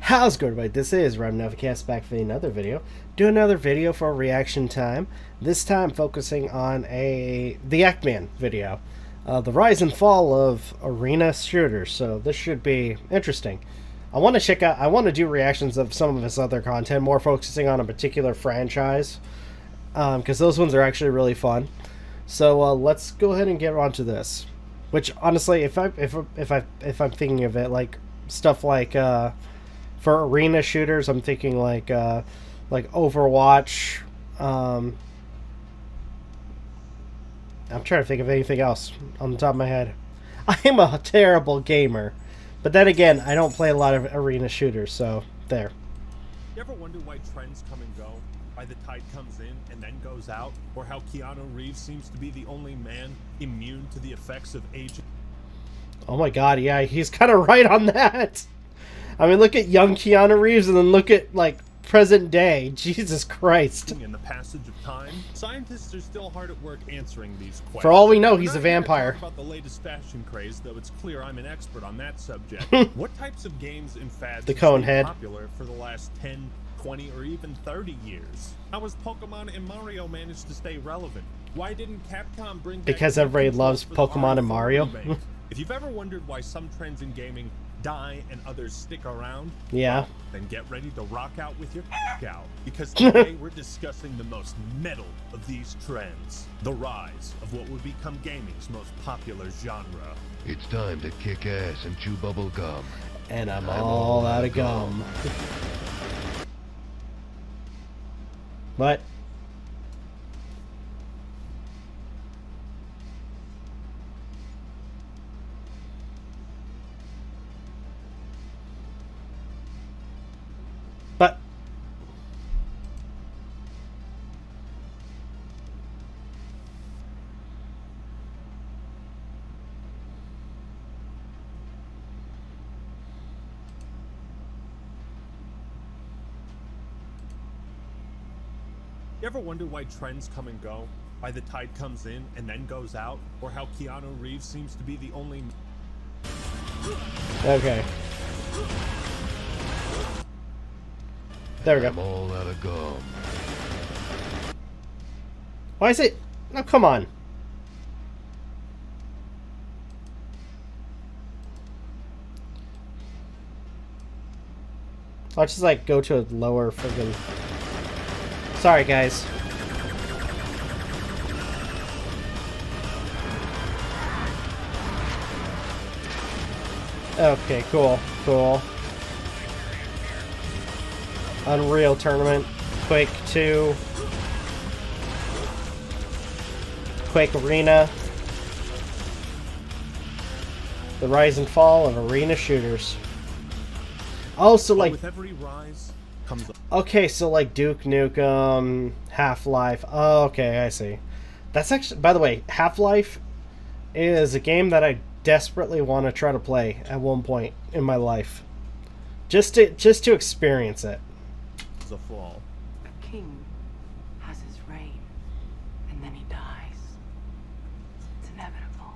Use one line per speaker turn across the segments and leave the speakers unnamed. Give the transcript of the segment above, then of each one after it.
How's it going, everybody? This is Novakast back for another video. Do another video for reaction time. This time focusing on the Eggman video. The rise and fall of arena shooters. So this should be interesting. I want to do reactions of some of his other content, more focusing on a particular franchise. Because those ones are actually really fun. So let's go ahead and get on to this. Which honestly, if I'm thinking of it like stuff like for arena shooters, I'm thinking like Overwatch. I'm trying to think of anything else on the top of my head. I am a terrible gamer, but then again, I don't play a lot of arena shooters, so there.
You ever wonder why trends come and go? Why the tide comes in and then goes out? Or how Keanu Reeves seems to be the only man immune to the effects of aging?
Oh my god, yeah, he's kind of right on that. I mean, look at young Keanu Reeves and then look at, like, present day. Jesus Christ.
In the passage of time, scientists are still hard at work answering these questions.
For all we know, he's a vampire.
About the latest fashion craze, though it's clear I'm an expert on that subject. What types of games and fads
the cone
have been
head
popular for the last 10, 20, or even 30 years? How has Pokemon and Mario managed to stay relevant? Why didn't Capcom bring back...
Because everybody loves Pokemon and Mario.
If you've ever wondered why some trends in gaming die and others stick around,
yeah,
well, then get ready to rock out with your out, because today we're discussing the most metal of these trends, the rise of what would become gaming's most popular genre.
It's time to kick ass and chew bubble gum.
And I'm all out of gum. What? But
You ever wonder why trends come and go? Why the tide comes in and then goes out? Or how Keanu Reeves seems to be the only...
okay. There we go.
I'm all out of gum.
Why is it? No, come on. I'll just like go to a lower friggin'... Sorry, guys. Okay, cool, cool. Unreal Tournament, Quake 2, Quake Arena, the rise and fall of arena shooters. Oh, so like,
with every rise comes...
Okay, so like Duke Nukem, Half-Life. Oh, okay, I see. That's actually, by the way, Half-Life is a game that I desperately want to try to play at one point in my life, just to experience it.
A fall.
A king has his reign, and then he dies. It's inevitable.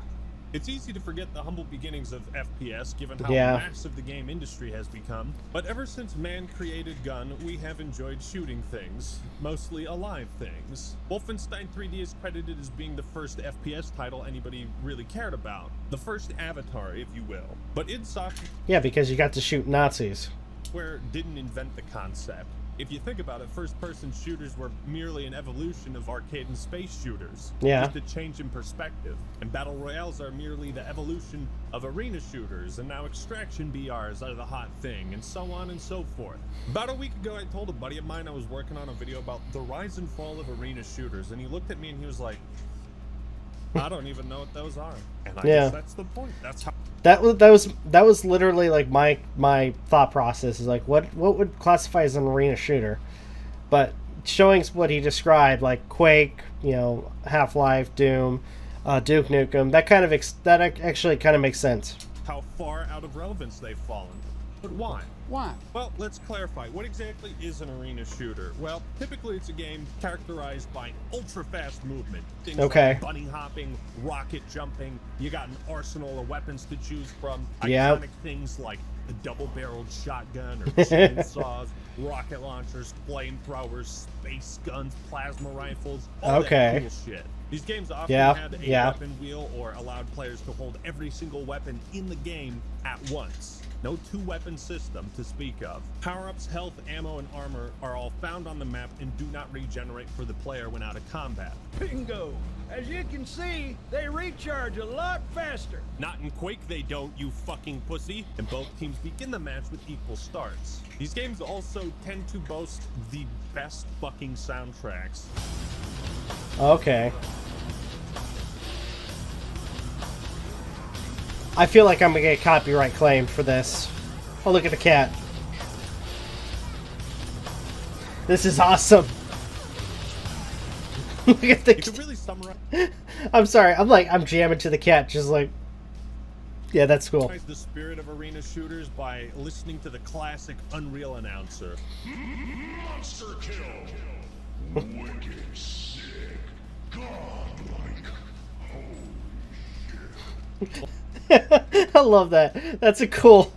It's easy to forget the humble beginnings of FPS, given how massive the game industry has become. But ever since man created gun, we have enjoyed shooting things, mostly alive things. Wolfenstein 3D is credited as being the first FPS title anybody really cared about. The first Avatar, if you will. But id Software...
Yeah, because you got to shoot Nazis.
Didn't invent the concept. If you think about it, first-person shooters were merely an evolution of arcade and space shooters.
Yeah.
Just a change in perspective. And battle royales are merely the evolution of arena shooters, and now extraction BRs are the hot thing, and so on and so forth. About a week ago, I told a buddy of mine I was working on a video about the rise and fall of arena shooters, and he looked at me and he was like, I don't even know what those are. And I guess that's the point. That's how...
That was literally like my thought process is like what would classify as an arena shooter, but showing what he described, like Quake, you know, Half-Life, Doom, Duke Nukem, that actually kind of makes sense.
How far out of relevance they've fallen. But why?
Why?
Well, let's clarify. What exactly is an arena shooter? Well, typically it's a game characterized by ultra-fast movement. Things
Okay.
like bunny hopping, rocket jumping. You got an arsenal of weapons to choose from.
Yep.
Iconic things like a double-barreled shotgun or chainsaws, rocket launchers, flamethrowers, space guns, plasma rifles, all
Okay.
that cool shit. These games often
Yeah,
had a
yeah.
weapon wheel or allowed players to hold every single weapon in the game at once. No two-weapon system to speak of. Power-ups, health, ammo, and armor are all found on the map and do not regenerate for the player when out of combat.
Bingo! As you can see, they recharge a lot faster.
Not in Quake they don't, you fucking pussy. And both teams begin the match with equal starts. These games also tend to boast the best fucking soundtracks.
Okay. I feel like I'm gonna get copyright claimed for this. Oh, look at the cat. This is awesome. Look at
You can
the.
really summarize
I'm sorry. I'm jamming to the cat, just like. Yeah, that's cool.
the spirit of arena shooters by listening to the classic Unreal announcer.
Monster kill. Wicked sick. Godlike.
I love that. That's a cool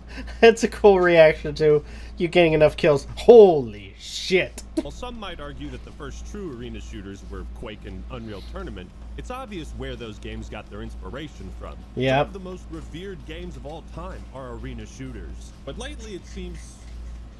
reaction to you getting enough kills. Holy shit.
While some might argue that the first true arena shooters were Quake and Unreal Tournament, it's obvious where those games got their inspiration from.
Yep.
Some of the most revered games of all time are arena shooters. But lately it seems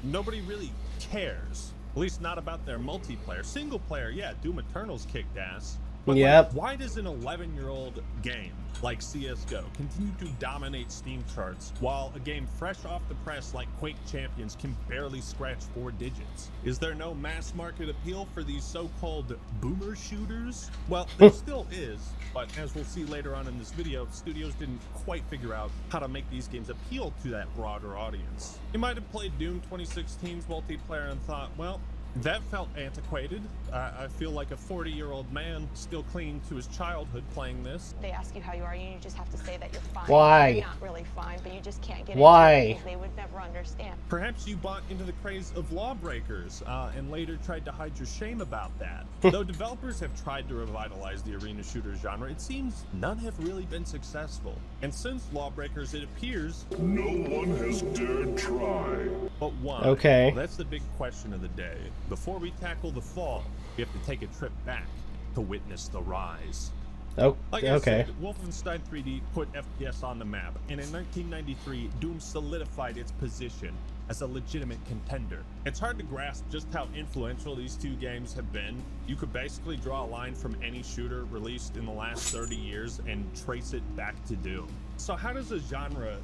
nobody really cares. At least not about their multiplayer. Single player, yeah, Doom Eternal's kicked ass. But
Yep.
why does an 11-year-old game like CSGO continue to dominate Steam charts while a game fresh off the press like Quake Champions can barely scratch 4 digits? Is there no mass market appeal for these so-called boomer shooters? Well, there still is, but as we'll see later on in this video, studios didn't quite figure out how to make these games appeal to that broader audience. You might have played Doom 2016's multiplayer and thought, well, that felt antiquated. I feel like a 40-year-old man still clinging to his childhood playing this.
They ask you how you are, and you just have to say that you're fine.
Why?
You're not really fine, but you just can't get
Why?
into it because they would never understand.
Perhaps you bought into the craze of Lawbreakers and later tried to hide your shame about that. Though developers have tried to revitalize the arena shooter genre, it seems none have really been successful. And since Lawbreakers, it appears
No one has dared try.
but why?
Okay.
Well, that's the big question of the day. Before we tackle the fall, we have to take a trip back to witness the rise.
Oh,
Like I
okay.
said, Wolfenstein 3D put FPS on the map, and in 1993, Doom solidified its position as a legitimate contender. It's hard to grasp just how influential these two games have been. You could basically draw a line from any shooter released in the last 30 years and trace it back to Doom. So how does a genre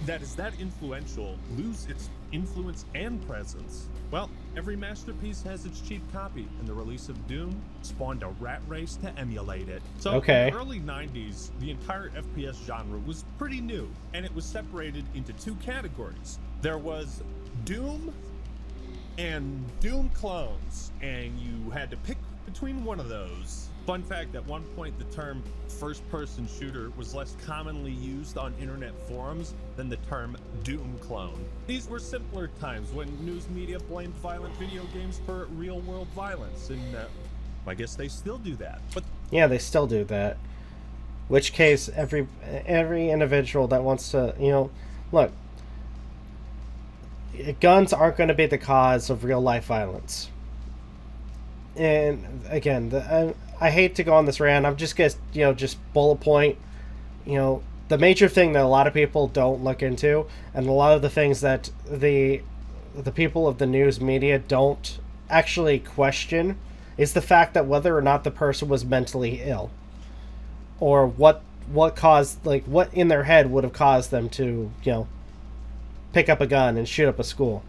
that is that influential lose its influence and presence? Well, every masterpiece has its cheap copy, and the release of Doom spawned a rat race to emulate it. So
Okay.
in the early 90s, the entire FPS genre was pretty new, and it was separated into 2 categories. There was Doom and Doom clones, and you had to pick between one of those. Fun fact, at one point the term first-person shooter was less commonly used on internet forums than the term Doom clone. These were simpler times when news media blamed violent video games for real-world violence, and I guess they still do that. But
Yeah, they still do that. Which case, every individual that wants to, look, guns aren't going to be the cause of real life violence. And again, I hate to go on this rant. I'm just gonna, just bullet point, the major thing that a lot of people don't look into, and a lot of the things that the people of the news media don't actually question, is the fact that whether or not the person was mentally ill, or what caused, like, what in their head would have caused them to, pick up a gun and shoot up a school.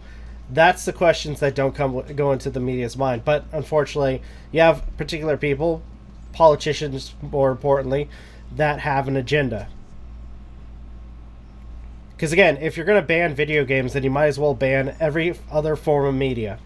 That's the questions that don't go into the media's mind. But unfortunately, you have particular people, politicians more importantly, that have an agenda. Because again, if you're going to ban video games, then you might as well ban every other form of media.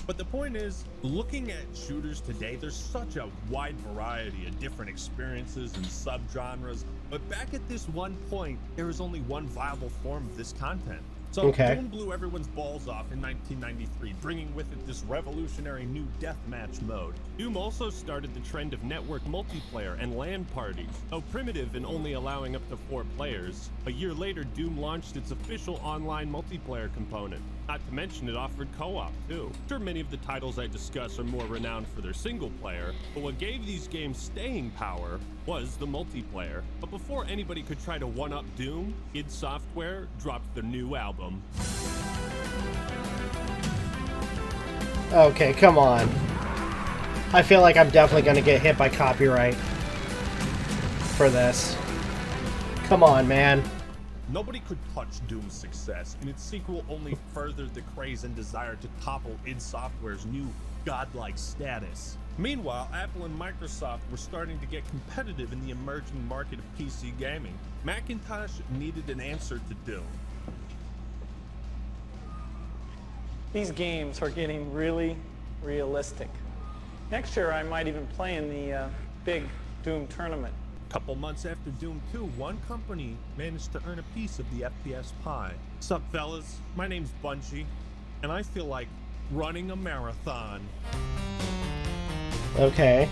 But the point is, looking at shooters today, there's such a wide variety of different experiences and subgenres. But back at this one point, there was only one viable form of this content. So Doom blew everyone's balls off in 1993, bringing with it this revolutionary new deathmatch mode. Doom also started the trend of network multiplayer and LAN parties. Though primitive and only allowing up to 4 players, a year later Doom launched its official online multiplayer component. Not to mention it offered co-op too. Sure, many of the titles I discuss are more renowned for their single player, but what gave these games staying power was the multiplayer. But before anybody could try to one-up Doom, id Software dropped their new album.
Okay, come on. I feel like I'm definitely going to get hit by copyright for this. Come on, man.
Nobody could touch Doom's success, and its sequel only furthered the craze and desire to topple id Software's new godlike status. Meanwhile, Apple and Microsoft were starting to get competitive in the emerging market of PC gaming. Macintosh needed an answer to Doom.
These games are getting really realistic. Next year, I might even play in the big Doom tournament.
Couple months after Doom 2, one company managed to earn a piece of the FPS pie. Sup, fellas? My name's Bungie, and I feel like running a marathon.
Okay.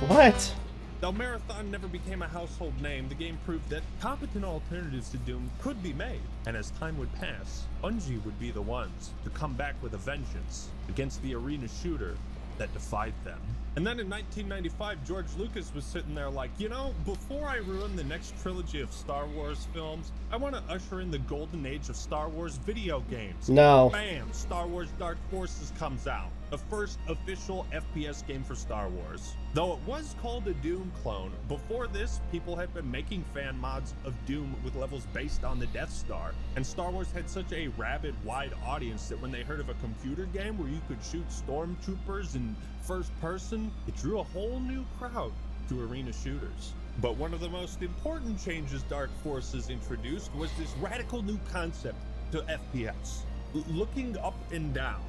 What?
Though Marathon never became a household name, the game proved that competent alternatives to Doom could be made, and as time would pass, Bungie would be the ones to come back with a vengeance against the arena shooter that defied them. And then in 1995, George Lucas was sitting there like, you know, before I ruin the next trilogy of Star Wars films, I want to usher in the golden age of Star Wars video games.
No.
Bam! Star Wars Dark Forces comes out. The first official FPS game for Star Wars. Though it was called a Doom clone, before this, people had been making fan mods of Doom with levels based on the Death Star, and Star Wars had such a rabid, wide audience that when they heard of a computer game where you could shoot stormtroopers in first person, it drew a whole new crowd to arena shooters. But one of the most important changes Dark Forces introduced was this radical new concept to FPS. Looking up and down.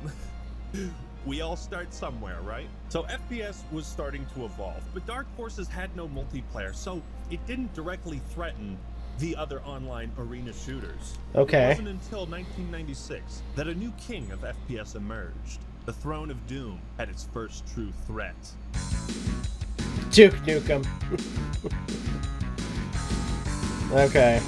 We all start somewhere, right? So FPS was starting to evolve, but Dark Forces had no multiplayer, so it didn't directly threaten the other online arena shooters.
Okay.
It wasn't until 1996 that a new king of FPS emerged. The throne of Doom had its first true threat.
Duke Nukem. Okay.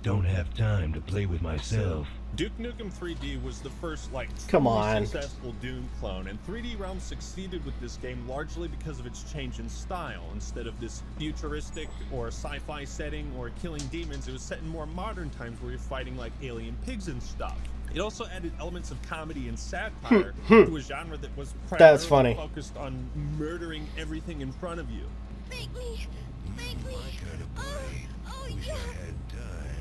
Don't have time to play with myself.
Duke Nukem 3D was the first,
Come
truly
on.
successful Doom clone, and 3D Realms succeeded with this game largely because of its change in style. Instead of this futuristic or sci-fi setting or killing demons, it was set in more modern times where you're fighting like alien pigs and stuff. It also added elements of comedy and satire to a genre that was
That's
primarily
funny.
focused on murdering everything in front of you.
Make me. Make me.
My kind of party.
Oh,
Wish
yeah.
I had time.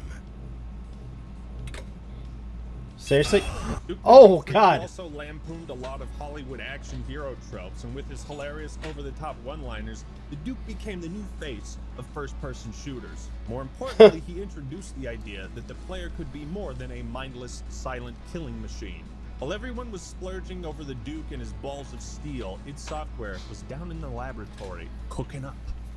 Seriously?
Duke
Oh,
Nukem
God.
also lampooned a lot of Hollywood action hero tropes, and with his hilarious over-the-top one-liners, the Duke became the new face of first-person shooters. More importantly, he introduced the idea that the player could be more than a mindless, silent killing machine. While everyone was splurging over the Duke and his balls of steel, id Software was down in the laboratory, cooking up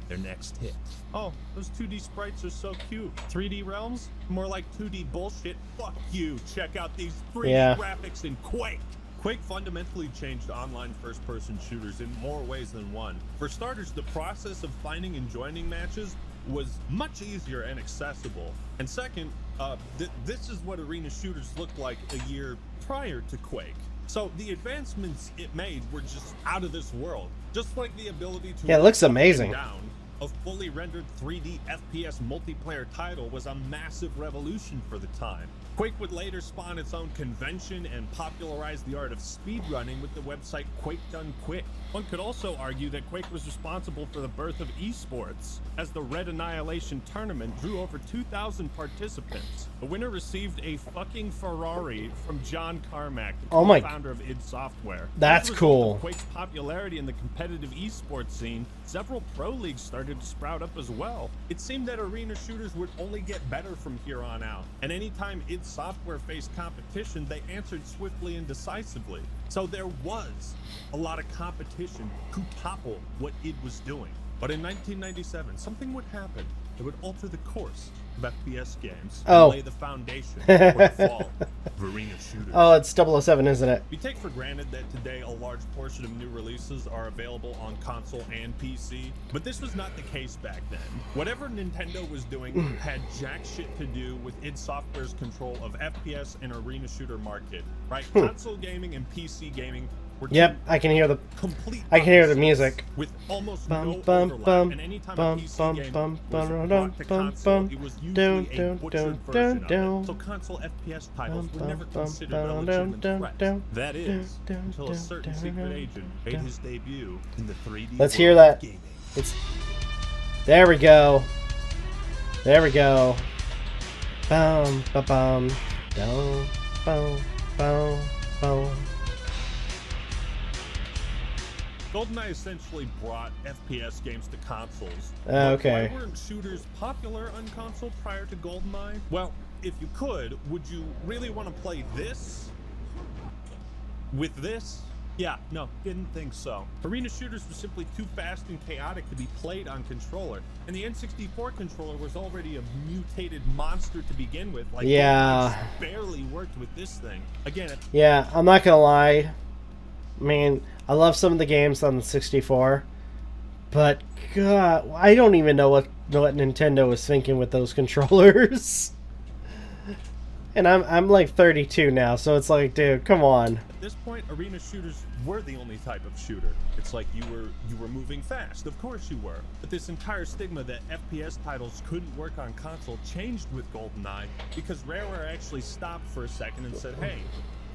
their next hit. Oh, those 2D sprites are so cute. 3D Realms? More like 2D bullshit. Fuck you. Check out these 3D
Yeah.
graphics in Quake. Quake fundamentally changed online first-person shooters in more ways than one. For starters, the process of finding and joining matches was much easier and accessible. And second, this is what arena shooters looked like a year prior to Quake. So the advancements it made were just out of this world. Just like the ability to
Yeah, it looks
up and
amazing.
down, a fully rendered 3D FPS multiplayer title was a massive revolution for the time. Quake would later spawn its own convention and popularize the art of speedrunning with the website Quake Done Quick. One could also argue that Quake was responsible for the birth of esports, as the Red Annihilation tournament drew over 2,000 participants. The winner received a fucking Ferrari from John Carmack, the co-founder of id Software.
That's cool.
Quake's popularity in the competitive esports scene, several pro leagues started to sprout up as well. It seemed that arena shooters would only get better from here on out, and anytime id Software faced competition, they answered swiftly and decisively. So there was a lot of competition to topple what id was doing. But in 1997, something would happen that would alter the course of FPS games and lay the foundation for the fall of arena shooters.
Oh, it's 007, isn't it?
We take for granted that today a large portion of new releases are available on console and PC, but this was not the case back then. Whatever Nintendo was doing had jack shit to do with id Software's control of FPS and arena shooter market, right? Console gaming and PC gaming.
Yep, I can hear the music.
With almost no overlap, and anytime a PC game was brought to console, it was usually a butchered version of it. So console FPS titles were never considered a legitimate threat. That is, until a certain secret agent made his debut in the 3D
Let's hear that.
gaming.
There we go. There we go. Bum, ba bum, dum, bum, bum, bum.
GoldenEye essentially brought FPS games to consoles.
Okay.
Why weren't shooters popular on console prior to GoldenEye? Well, if you could, would you really want to play this with this? Yeah, no, didn't think so. Arena shooters were simply too fast and chaotic to be played on controller, and the N64 controller was already a mutated monster to begin with. Like,
yeah,
barely worked with this thing. Again,
yeah, I'm not gonna lie. I mean, I love some of the games on the 64, but God, I don't even know what Nintendo was thinking with those controllers. And I'm like 32 now, so it's like, dude, come on.
At this point, arena shooters were the only type of shooter. It's like you were moving fast. Of course you were. But this entire stigma that FPS titles couldn't work on console changed with GoldenEye because Rareware actually stopped for a second and said, hey,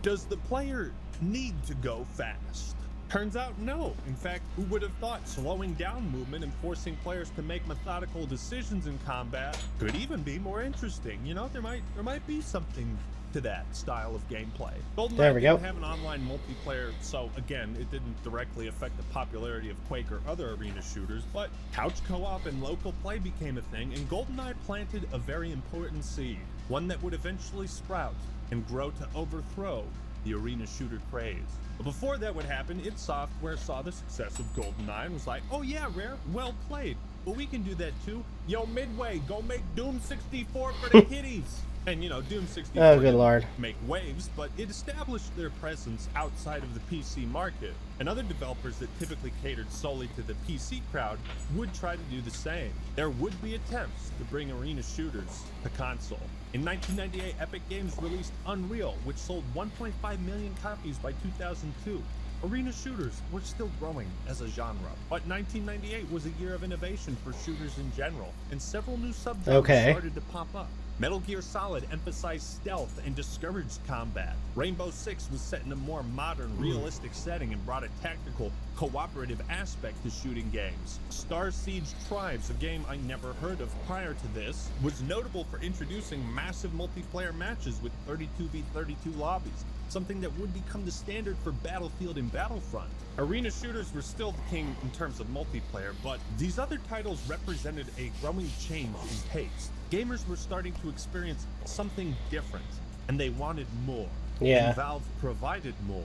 does the player need to go fast? Turns out no. In fact, who would have thought slowing down movement and forcing players to make methodical decisions in combat could even be more interesting? You know, there might be something to that style of gameplay. GoldenEye didn't have an online multiplayer, so again, it didn't directly affect the popularity of Quake or other arena shooters, but couch co-op and local play became a thing, and GoldenEye planted a very important seed, one that would eventually sprout and grow to overthrow the arena shooter craze. But before that would happen, id Software saw the success of GoldenEye and was like, oh yeah, Rare, well played, but we can do that too. Yo, Midway, go make Doom 64 for the kiddies. And you know, Doom 64
oh, good Lord.
make waves, but it established their presence outside of the PC market. And other developers that typically catered solely to the PC crowd would try to do the same. There would be attempts to bring arena shooters to console. In 1998, Epic Games released Unreal, which sold 1.5 million copies by 2002. Arena shooters were still growing as a genre, but 1998 was a year of innovation for shooters in general, and several new subgenres started to pop up. Metal Gear Solid emphasized stealth and discouraged combat. Rainbow Six was set in a more modern, realistic setting and brought a tactical, cooperative aspect to shooting games. Star Siege Tribes, a game I never heard of prior to this, was notable for introducing massive multiplayer matches with 32v32 lobbies, something that would become the standard for Battlefield and Battlefront. Arena shooters were still the king in terms of multiplayer, but these other titles represented a growing change in taste. Gamers were starting to experience something different, and they wanted more.
Yeah.
And Valve provided more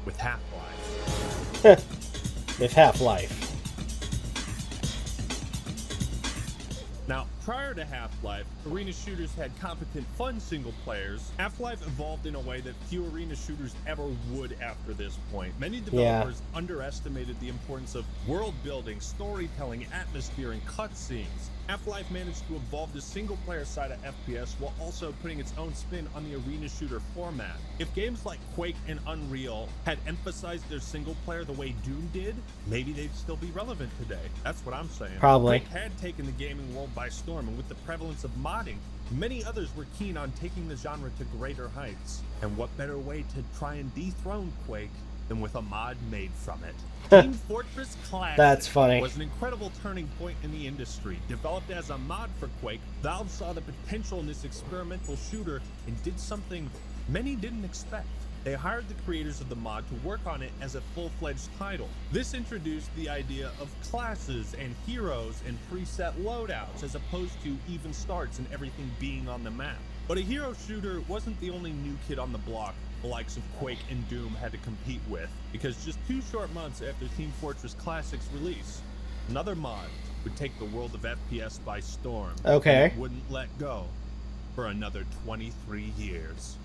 with Half-Life.
With Half-Life.
Now, prior to Half-Life, arena shooters had competent, fun single players. Half-Life evolved in a way that few arena shooters ever would after this point. Many developers underestimated the importance of world building, storytelling, atmosphere, and cutscenes. Half-Life managed to evolve the single-player side of FPS while also putting its own spin on the arena shooter format. If games like Quake and Unreal had emphasized their single-player the way Doom did, maybe they'd still be relevant today. That's what I'm saying.
Probably.
Quake had taken the gaming world by storm, and with the prevalence of modding, many others were keen on taking the genre to greater heights. And what better way to try and dethrone Quake than with a mod made from it? Team Fortress Classic
That's funny.
was an incredible turning point in the industry. Developed as a mod for Quake, Valve saw the potential in this experimental shooter and did something many didn't expect. They hired the creators of the mod to work on it as a full-fledged title. This introduced the idea of classes and heroes and preset loadouts, as opposed to even starts and everything being on the map. But a hero shooter wasn't the only new kid on the block the likes of Quake and Doom had to compete with, because just 2 short months after Team Fortress Classic's release, another mod would take the world of FPS by storm.
Okay.
And it wouldn't let go for another 23 years.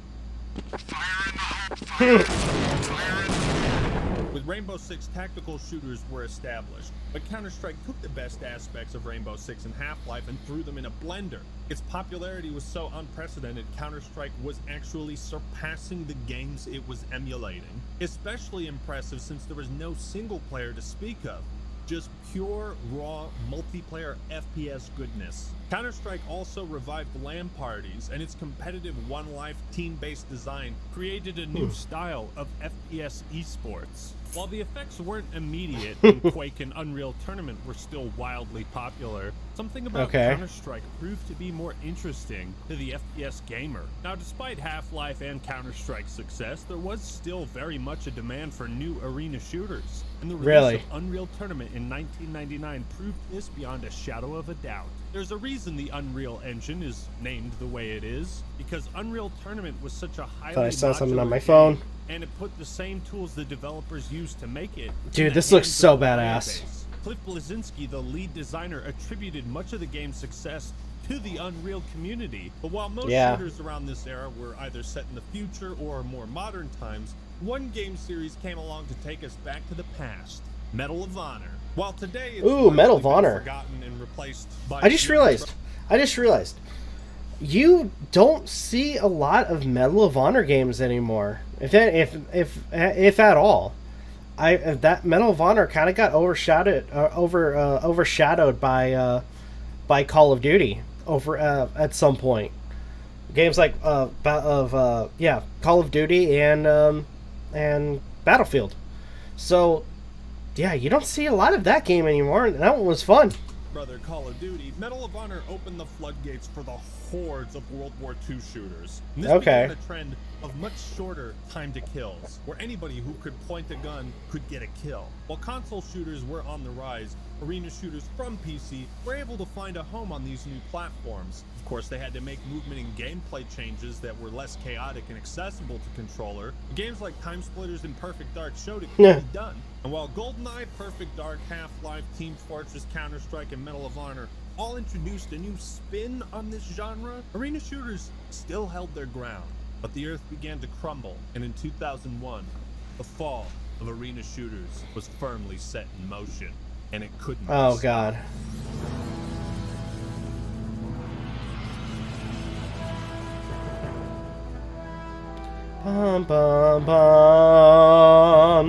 With Rainbow Six, tactical shooters were established, but Counter-Strike took the best aspects of Rainbow Six and Half-Life and threw them in a blender. Its popularity was so unprecedented, Counter-Strike was actually surpassing the games it was emulating. Especially impressive since there was no single player to speak of. Just pure, raw, multiplayer FPS goodness. Counter-Strike also revived LAN parties, and its competitive one-life team-based design created a new style of FPS esports. While the effects weren't immediate, and Quake and Unreal Tournament were still wildly popular, something about Counter-Strike proved to be more interesting to the FPS gamer. Now, despite Half-Life and Counter-Strike's success, there was still very much a demand for new arena shooters. And the release of Unreal Tournament in 1999 proved this beyond a shadow of a doubt. There's a reason the Unreal Engine is named the way it is, because Unreal Tournament was such a highly
I saw something on my
modular
phone.
game, and it put the same tools the developers used to make it.
Dude, this looks so badass.
Cliff Bleszinski, the lead designer, attributed much of the game's success to the Unreal community. But while most shooters around this era were either set in the future or more modern times, one game series came along to take us back to the past: Medal of Honor. While today it's
Medal of Honor.
forgotten and replaced by
I just realized you don't see a lot of Medal of Honor games anymore. If at all. That Medal of Honor kind of got overshadowed by Call of Duty at some point. Games like Call of Duty and Battlefield. So yeah, you don't see a lot of that game anymore, and that one was fun.
Brother Call of Duty, Medal of Honor opened the floodgates for the hordes of World War II shooters. And this began a trend of much shorter time to kills, where anybody who could point a gun could get a kill. While console shooters were on the rise, arena shooters from PC were able to find a home on these new platforms. Of course, they had to make movement and gameplay changes that were less chaotic and accessible to controller. Games like Time Splitters and Perfect Dark showed it could be done. And while GoldenEye, Perfect Dark, Half-Life, Team Fortress, Counter-Strike, and Medal of Honor all introduced a new spin on this genre, arena shooters still held their ground. But the earth began to crumble, and in 2001, the fall of arena shooters was firmly set in motion, and it couldn't be stopped.
God. Bum, bum, bum.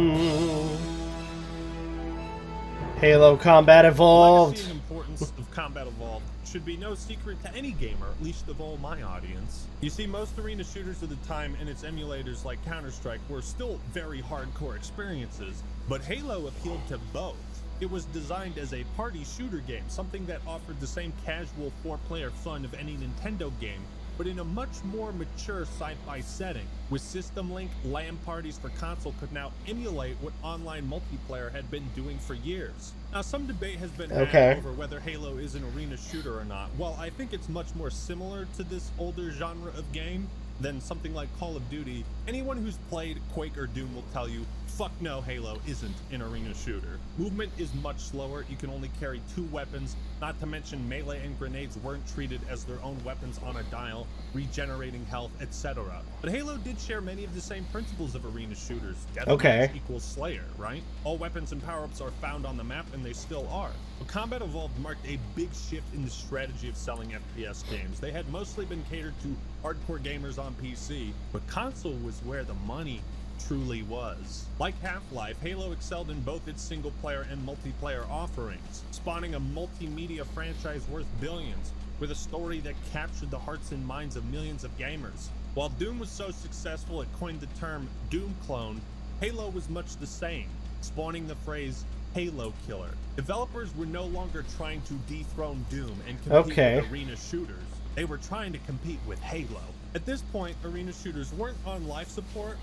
Halo Combat Evolved.
The legacy and importance of Combat Evolved should be no secret to any gamer, at least of all my audience. You see, most arena shooters of the time and its emulators like Counter-Strike were still very hardcore experiences, but Halo appealed to both. It was designed as a party shooter game, something that offered the same casual 4-player fun of any Nintendo game, but in a much more mature sci-fi setting. With System Link, LAN parties for console could now emulate what online multiplayer had been doing for years. Now, some debate has been had over whether Halo is an arena shooter or not. While I think it's much more similar to this older genre of game than something like Call of Duty, anyone who's played Quake or Doom will tell you, fuck no, Halo isn't an arena shooter. Movement is much slower, you can only carry 2 weapons, not to mention melee and grenades weren't treated as their own weapons on a dial, regenerating health, etc. But Halo did share many of the same principles of arena shooters. Deathmatch equals Slayer, right? All weapons and power-ups are found on the map, and they still are. But Combat Evolved marked a big shift in the strategy of selling FPS games. They had mostly been catered to hardcore gamers on PC, but console was where the money truly was. Like Half-Life, Halo excelled in both its single-player and multiplayer offerings, spawning a multimedia franchise worth billions. with a story that captured the hearts and minds of millions of gamers. While Doom was so successful it coined the term Doom clone, Halo was much the same, spawning the phrase Halo killer. Developers were no longer trying to dethrone Doom and compete with arena shooters. They were trying to compete with Halo. At this point, arena shooters weren't on life support,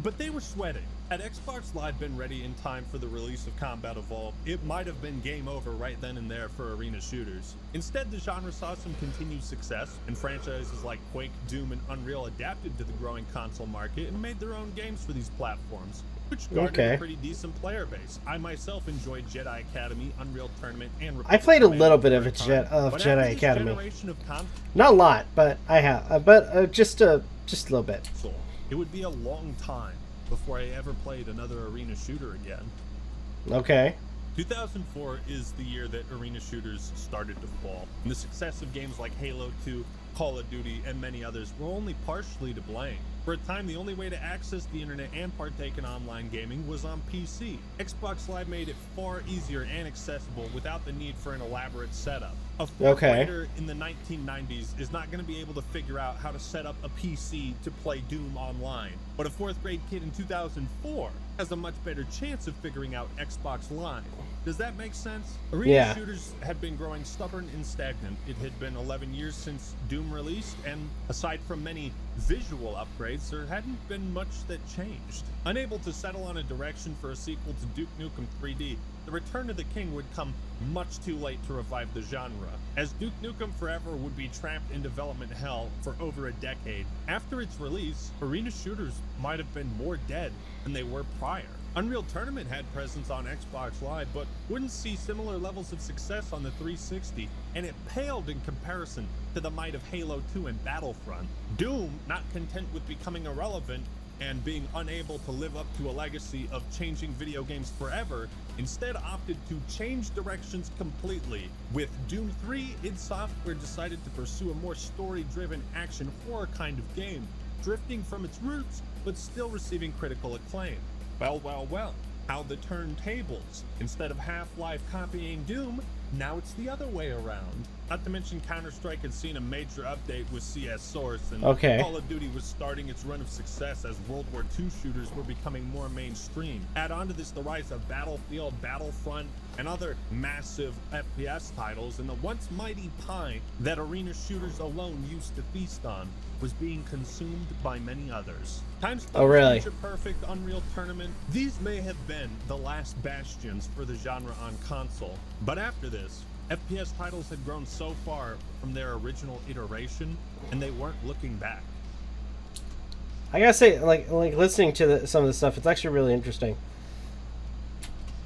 but they were sweating. Had Xbox Live been ready in time for the release of Combat Evolved, it might have been game over right then and there for arena shooters. Instead, the genre saw some continued success, and franchises like Quake, Doom, and Unreal adapted to the growing console market and made their own games for these platforms, which garnered a pretty decent player base. I myself enjoyed Jedi Academy, Unreal Tournament, and
I played a little bit of Jedi Academy. Not a lot, but I have. But just a little bit.
It would be a long time before I ever played another arena shooter again.
Okay.
2004 is the year that arena shooters started to fall, and the success of games like Halo 2, Call of Duty, and many others were only partially to blame. For a time, the only way to access the internet and partake in online gaming was on PC. Xbox Live made it far easier and accessible without the need for an elaborate setup. A fourth grader in the 1990s is not going to be able to figure out how to set up a PC to play Doom online, but a fourth grade kid in 2004 has a much better chance of figuring out Xbox Live. Does that make sense? Arena shooters had been growing stubborn and stagnant. It had been 11 years since Doom released, and aside from many visual upgrades, there hadn't been much that changed. Unable to settle on a direction for a sequel to Duke Nukem 3D, the Return of the King would come much too late to revive the genre, as Duke Nukem Forever would be trapped in development hell for over a decade. After its release, arena shooters might have been more dead than they were prior. Unreal Tournament had presence on Xbox Live, but wouldn't see similar levels of success on the 360, and it paled in comparison to the might of Halo 2 and Battlefront. Doom, not content with becoming irrelevant and being unable to live up to a legacy of changing video games forever, instead opted to change directions completely. With Doom 3, id Software decided to pursue a more story-driven action horror kind of game, drifting from its roots, but still receiving critical acclaim. Well, how the turntables. Instead of Half-Life copying Doom, now it's the other way around. Not to mention Counter-Strike had seen a major update with CS Source, and Call of Duty was starting its run of success as World War II shooters were becoming more mainstream. Add on to this the rise of Battlefield, Battlefront, and other massive FPS titles, and the once mighty pie that arena shooters alone used to feast on was being consumed by many others. Times Future Perfect, Unreal Tournament, these may have been the last bastions for the genre on console, but after this, FPS titles had grown so far from their original iteration, and they weren't looking back.
I gotta say, like listening to some of the stuff, it's actually really interesting.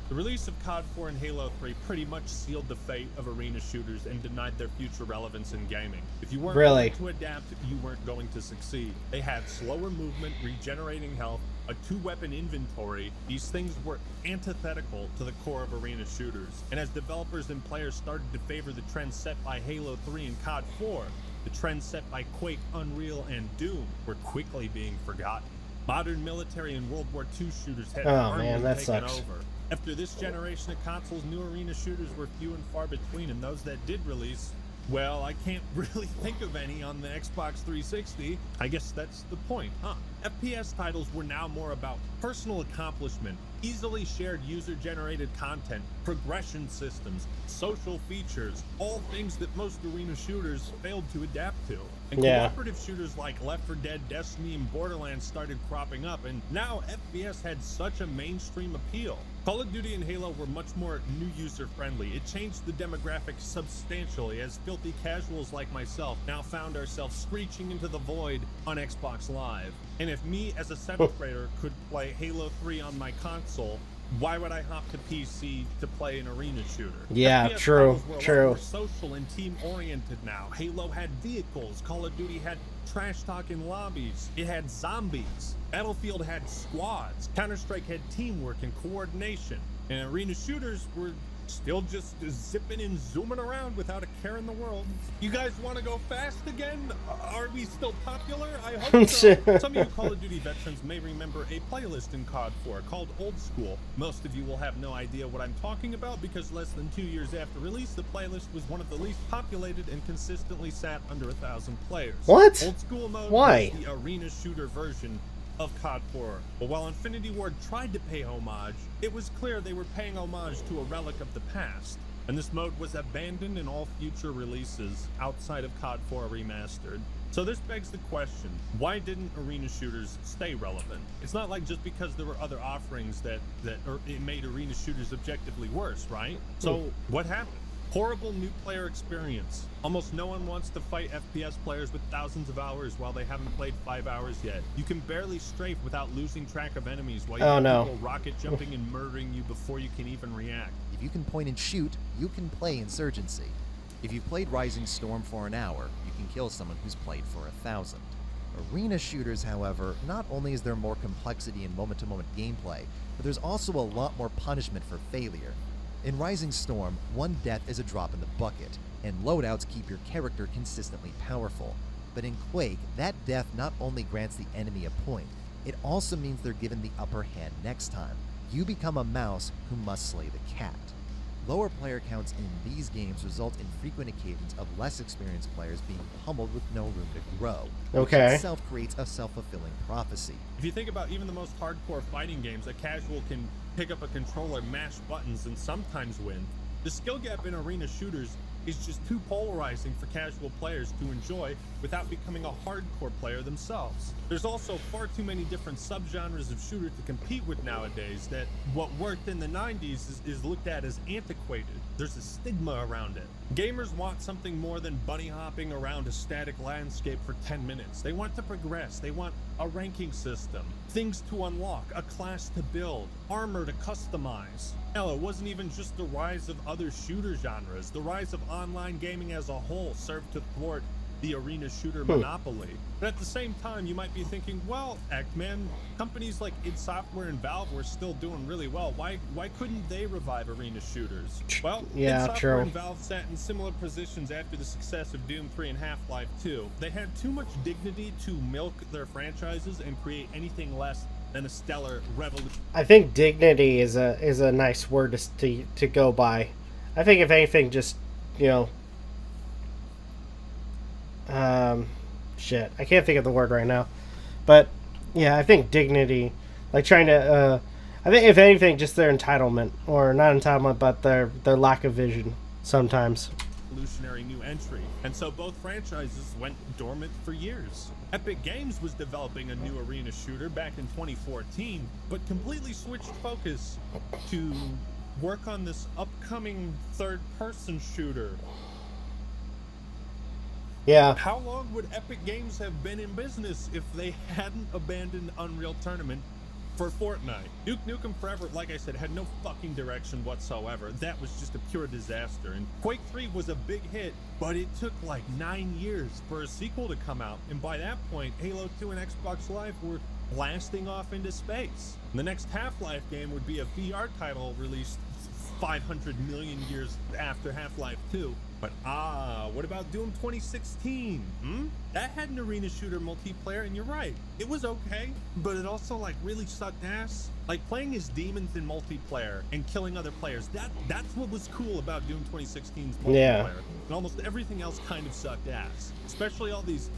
The release of COD 4 and Halo 3 pretty much sealed the fate of arena shooters and denied their future relevance in gaming. If you weren't going to adapt, you weren't going to succeed. They had slower movement, regenerating health, a 2-weapon inventory. These things were antithetical to the core of arena shooters. And as developers and players started to favor the trend set by Halo 3 and COD 4, the trends set by Quake, Unreal, and Doom were quickly being forgotten. Modern military and World War II shooters had firmly taken over. After this generation of consoles, new arena shooters were few and far between, and those that did release, well, I can't really think of any on the Xbox 360. I guess that's the point, huh? FPS titles were now more about personal accomplishment, easily shared user-generated content, progression systems, social features, all things that most arena shooters failed to adapt to. And cooperative shooters like Left 4 Dead, Destiny, and Borderlands started cropping up, and now FPS had such a mainstream appeal. Call of Duty and Halo were much more new user-friendly. It changed the demographic substantially, as filthy casuals like myself now found ourselves screeching into the void on Xbox Live. And if me as a 7th grader could play Halo 3 on my console, why would I hop to PC to play an arena shooter?
Yeah,
FPS
true.
titles were a lot more social and team-oriented now. Halo had vehicles. Call of Duty had trash-talking lobbies. It had zombies. Battlefield had squads. Counter-Strike had teamwork and coordination. And arena shooters were still just zipping and zooming around without a care in the world. You guys want to go fast again? Are we still popular? I hope so. Some of you Call of Duty veterans may remember a playlist in COD 4 called Old School. Most of you will have no idea what I'm talking about because less than 2 years after release, the playlist was one of the least populated and consistently sat under 1,000 players.
What?
Old School mode
Why?
was the arena shooter version of COD 4. But while Infinity Ward tried to pay homage, it was clear they were paying homage to a relic of the past. And this mode was abandoned in all future releases outside of COD 4 Remastered. So this begs the question, why didn't arena shooters stay relevant? It's not like just because there were other offerings that it made arena shooters objectively worse, right? So what happened? Horrible new player experience. Almost no one wants to fight FPS players with thousands of hours while they haven't played 5 hours yet. You can barely strafe without losing track of enemies while you have people rocket jumping and murdering you before you can even react.
If you can point and shoot, you can play Insurgency. If you've played Rising Storm for an hour, you can kill someone who's played for 1,000. Arena shooters, however, not only is there more complexity in moment-to-moment gameplay, but there's also a lot more punishment for failure. In Rising Storm, one death is a drop in the bucket, and loadouts keep your character consistently powerful. But in Quake, that death not only grants the enemy a point, it also means they're given the upper hand next time. You become a mouse who must slay the cat. Lower player counts in these games result in frequent occasions of less experienced players being pummeled with no room to grow, which itself creates a self-fulfilling prophecy.
If you think about even the most hardcore fighting games, a casual can pick up a controller, mash buttons, and sometimes win. The skill gap in arena shooters is just too polarizing for casual players to enjoy without becoming a hardcore player themselves. There's also far too many different subgenres of shooter to compete with nowadays that what worked in the 90s is looked at as antiquated. There's a stigma around it. Gamers want something more than bunny hopping around a static landscape for 10 minutes. They want to progress. They want a ranking system, things to unlock, a class to build, armor to customize. Hell, it wasn't even just the rise of other shooter genres. The rise of online gaming as a whole served to thwart the arena shooter monopoly. But at the same time, you might be thinking, well, man, companies like id Software and Valve were still doing really well. Why couldn't they revive arena shooters? Well, id Software and Valve sat in similar positions after the success of Doom 3 and Half-Life 2. They had too much dignity to milk their franchises and create anything less than a stellar revolution. I think dignity is a nice word to go by. I think if anything, just, you know, shit, I can't think of the word right now, but yeah, I think dignity, like trying to, I think if anything, just their entitlement, or not entitlement, but their lack of vision sometimes. Revolutionary new entry, and so both franchises went dormant for years. Epic Games was developing a new arena shooter back in 2014, but completely switched focus to work on this upcoming third-person shooter. Yeah. How long would Epic Games have been in business if they hadn't abandoned Unreal Tournament for Fortnite? Duke Nukem Forever, like I said, had no fucking direction whatsoever. That was just a pure disaster. And Quake 3 was a big hit, but it took like 9 years for a sequel to come out. And by that point, Halo 2 and Xbox Live were blasting off into space. And the next Half-Life game would be a VR title released 500 million years after Half-Life 2. But what about Doom 2016? That had an arena shooter multiplayer, and you're right, it was okay, but it also like really sucked ass. Like playing as demons in multiplayer and killing other players, that's what was cool about Doom 2016's multiplayer. Yeah. And almost everything else kind of sucked ass, especially all these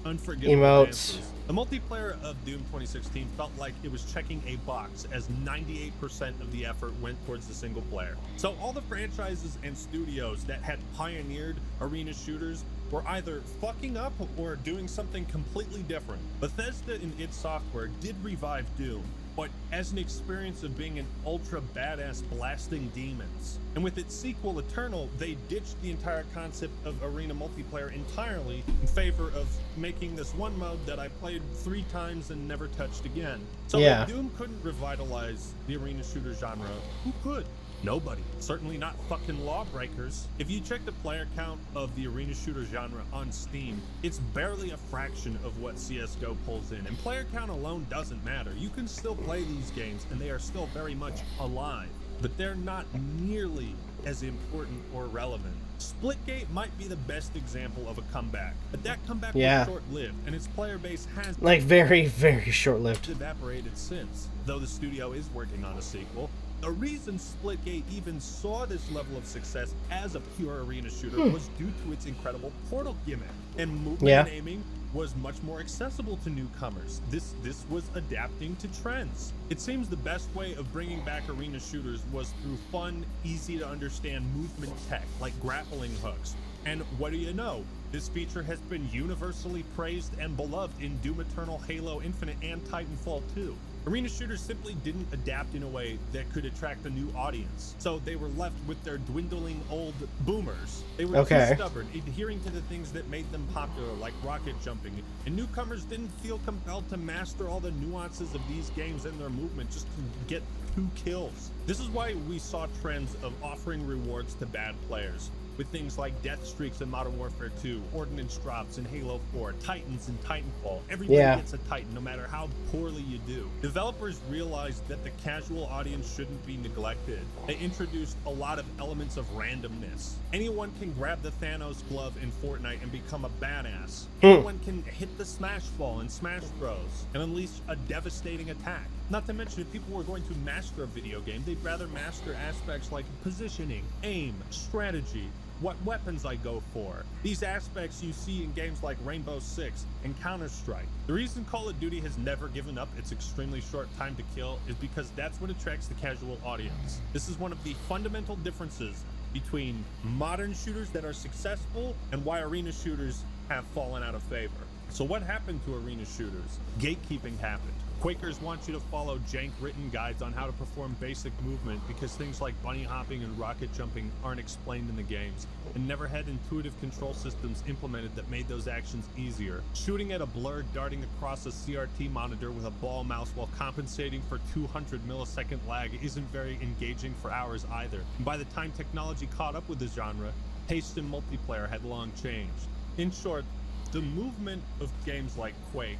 unforgivable emotes. Dances. The multiplayer of Doom 2016 felt like it was checking a box, as 98% of the effort went towards the single player. So all the franchises and studios that had pioneered arena shooters were either fucking up or doing something completely different. Bethesda and id Software did revive Doom, but as an experience of being an ultra badass blasting demons. And with its sequel Eternal, they ditched the entire concept of arena multiplayer entirely in favor of making this one mode that I played 3 times and never touched again. So if Doom couldn't revitalize the arena shooter genre, who could? Nobody. Certainly not fucking lawbreakers. If you check the player count of the arena shooter genre on Steam, it's barely a fraction of what CSGO pulls in. And player count alone doesn't matter. You can still play these games and they are still very much alive. but they're not nearly as important or relevant. Splitgate might be the best example of a comeback, but that comeback was short-lived, and its player base has
like very, very short-lived.
Evaporated since, though the studio is working on a sequel. The reason Splitgate even saw this level of success as a pure arena shooter was due to its incredible portal gimmick, and movement and aiming was much more accessible to newcomers. This was adapting to trends. It seems the best way of bringing back arena shooters was through fun, easy to understand movement tech like grappling hooks. And what do you know? This feature has been universally praised and beloved in Doom Eternal, Halo Infinite, and Titanfall 2. Arena shooters simply didn't adapt in a way that could attract a new audience, so they were left with their dwindling old boomers. They were too stubborn, adhering to the things that made them popular, like rocket jumping, and newcomers didn't feel compelled to master all the nuances of these games and their movement just to get 2 kills. This is why we saw trends of offering rewards to bad players, with things like death streaks in Modern Warfare 2, ordnance drops in Halo 4, Titans in Titanfall. Everybody gets a Titan, no matter how poorly you do. Developers realized that the casual audience shouldn't be neglected. They introduced a lot of elements of randomness. Anyone can grab the Thanos glove in Fortnite and become a badass. Anyone can hit the Smash Ball in Smash Bros. And unleash a devastating attack. Not to mention, if people were going to master a video game, they'd rather master aspects like positioning, aim, strategy, what weapons I go for. These aspects you see in games like Rainbow Six and Counter-Strike. The reason Call of Duty has never given up its extremely short time to kill is because that's what attracts the casual audience. This is one of the fundamental differences between modern shooters that are successful and why arena shooters have fallen out of favor. So what happened to arena shooters? Gatekeeping happened. Quakers want you to follow jank written guides on how to perform basic movement because things like bunny hopping and rocket jumping aren't explained in the games, and never had intuitive control systems implemented that made those actions easier. Shooting at a blur darting across a CRT monitor with a ball mouse while compensating for 200 millisecond lag isn't very engaging for hours either. And by the time technology caught up with the genre, taste in multiplayer had long changed. In short, the movement of games like Quake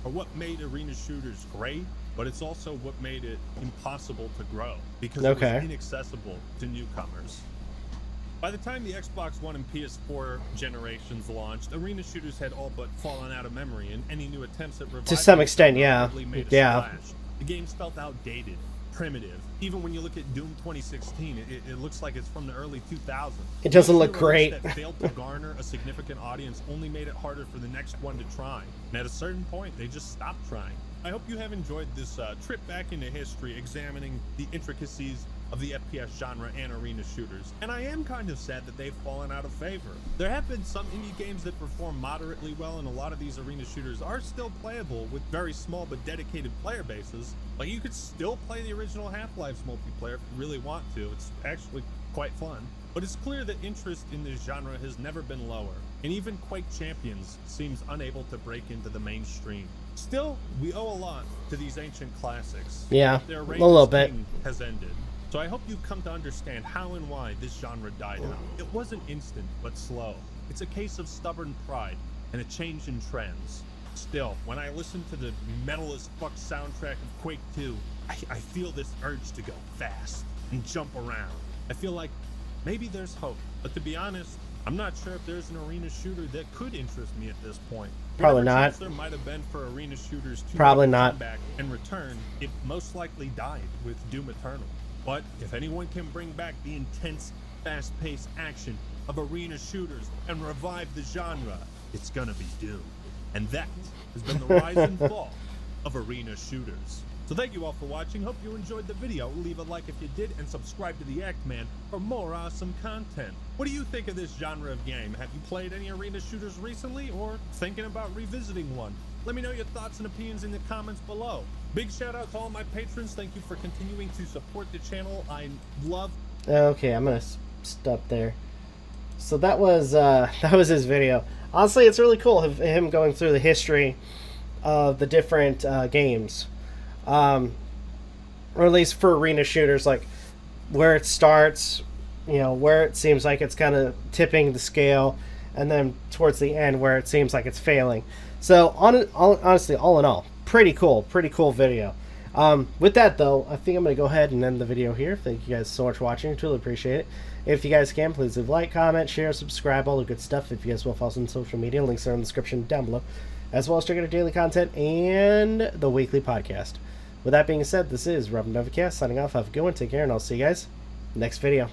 are what made arena shooters great, but it's also what made it impossible to grow because it was inaccessible to newcomers. By the time the Xbox One and PS4 generations launched, arena shooters had all but fallen out of memory, and any new attempts at revival
to some extent,
made a splash. The games felt outdated, primitive. Even when you look at Doom 2016, it looks like it's from the early 2000s.
It doesn't look great.
That failed to garner a significant audience only made it harder for the next one to try. And at a certain point, they just stopped trying. I hope you have enjoyed this trip back into history, examining the intricacies of the FPS genre and arena shooters. And I am kind of sad that they've fallen out of favor. There have been some indie games that perform moderately well, and a lot of these arena shooters are still playable with very small but dedicated player bases. Like, you could still play the original Half-Life's multiplayer if you really want to. It's actually quite fun. But it's clear that interest in this genre has never been lower, and even Quake Champions seems unable to break into the mainstream. Still, we owe a lot to these ancient classics.
Yeah,
their
a little bit
has ended. So I hope you come to understand how and why this genre died out. It wasn't instant, but slow. It's a case of stubborn pride and a change in trends. Still, when I listen to the metal as fuck soundtrack of Quake 2, I feel this urge to go fast and jump around. I feel like maybe there's hope, but to be honest, I'm not sure if there's an arena shooter that could interest me at this point.
Probably not.
There might have been for arena shooters to
probably not
come back and return. It most likely died with Doom Eternal. But if anyone can bring back the intense, fast-paced action of arena shooters and revive the genre, it's gonna be Doom. And that has been the rise and fall of arena shooters. So thank you all for watching. Hope you enjoyed the video. Leave a like if you did, and subscribe to the Act Man for more awesome content. What do you think of this genre of game? Have you played any arena shooters recently, or thinking about revisiting one? Let me know your thoughts and opinions in the comments below. Big shout out to all my patrons. Thank you for continuing to support the channel. I love...
Okay, I'm gonna stop there. So that was his video. Honestly, it's really cool of him going through the history of the different games. Or at least for arena shooters, like where it starts, you know, where it seems like it's kind of tipping the scale, and then towards the end where it seems like it's failing. So honestly, all in all, pretty cool video. With that, though, I think I'm going to go ahead and end the video here. Thank you guys so much for watching. Truly appreciate it. If you guys can, please leave a like, comment, share, subscribe, all the good stuff. If you guys will follow us on social media, links are in the description down below, as well as check out our daily content and the weekly podcast. With that being said, this is Novakast signing off. Have a good one. Take care, and I'll see you guys next video.